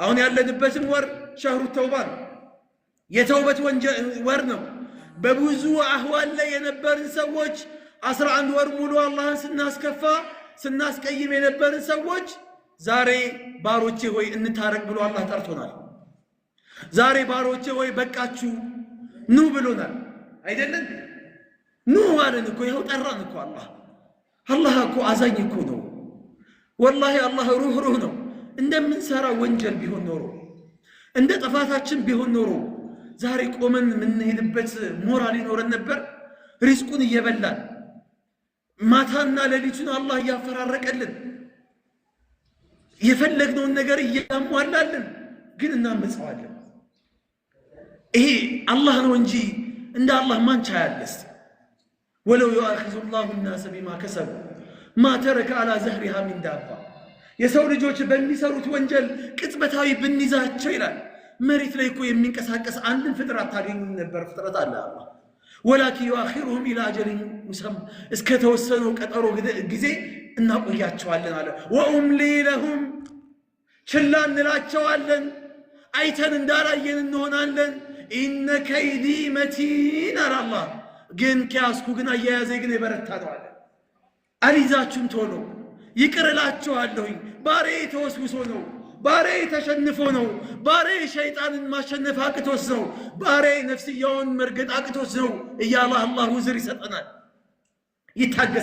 አሁን ያለንበትም ወር ሸህሩ ተውባ ነው። የተውበት ወር ነው። በብዙ አህዋል ላይ የነበርን ሰዎች 11 ወር ሙሉ አላህን ስናስከፋ ስናስቀይም የነበርን ሰዎች ዛሬ ባሮቼ ሆይ እንታረቅ ብሎ አላህ ጠርቶናል። ዛሬ ባሮቼ ሆይ በቃችሁ ኑ ብሎናል። አይደለም ኑ ማለት እኮ ይኸው ጠራን እኮ አላህ እኮ አዛኝ እኮ ነው። ወላሂ አላህ ሩህ ነው። እንደምንሰራ ወንጀል ቢሆን ኖሮ እንደ ጥፋታችን ቢሆን ኖሮ ዛሬ ቆመን የምንሄድበት ሞራል ይኖረን ነበር። ሪዝቁን እየበላን ማታና ሌሊቱን አላህ እያፈራረቀልን የፈለግነውን ነገር እያሟላልን ግን እናመጽዋለን። ይሄ አላህ ነው እንጂ እንደ አላህ ማን ቻያለስ? ወለው يؤاخذ الله الناس بما كسبوا ما ترك على ظهرها من دابة የሰው ልጆች በሚሰሩት ወንጀል ቅጽበታዊ ብንይዛቸው ይላል መሬት ላይ እኮ የሚንቀሳቀስ አንድን ፍጥረት ታገኙ ነበር። ፍጥረት አለ አላህ ولكن يؤخرهم الى اجل مسمى እስከ ተወሰነው ቀጠሮ ጊዜ እናቆያቸዋለን አለ። واملي لهم ችላ እንላቸዋለን፣ አይተን እንዳላየን እንሆናለን። ኢነ ከይዲ መቲን አለ አላህ። ግን ከያዝኩ ግን አያያዘ ግን የበረታ ነው አለ። አልይዛችሁም ቶሎ ይቅር እላችኋለሁኝ። ባሪያዬ ተወስውሶ ነው፣ ባሪያዬ ተሸንፎ ነው፣ ባሪያዬ ሸይጣንን ማሸነፍ አቅቶት ነው፣ ባሪያዬ ነፍስያውን መርገጥ አቅቶት ነው እያለ አላህ ውዝር ይሰጠናል፣ ይታገሳል።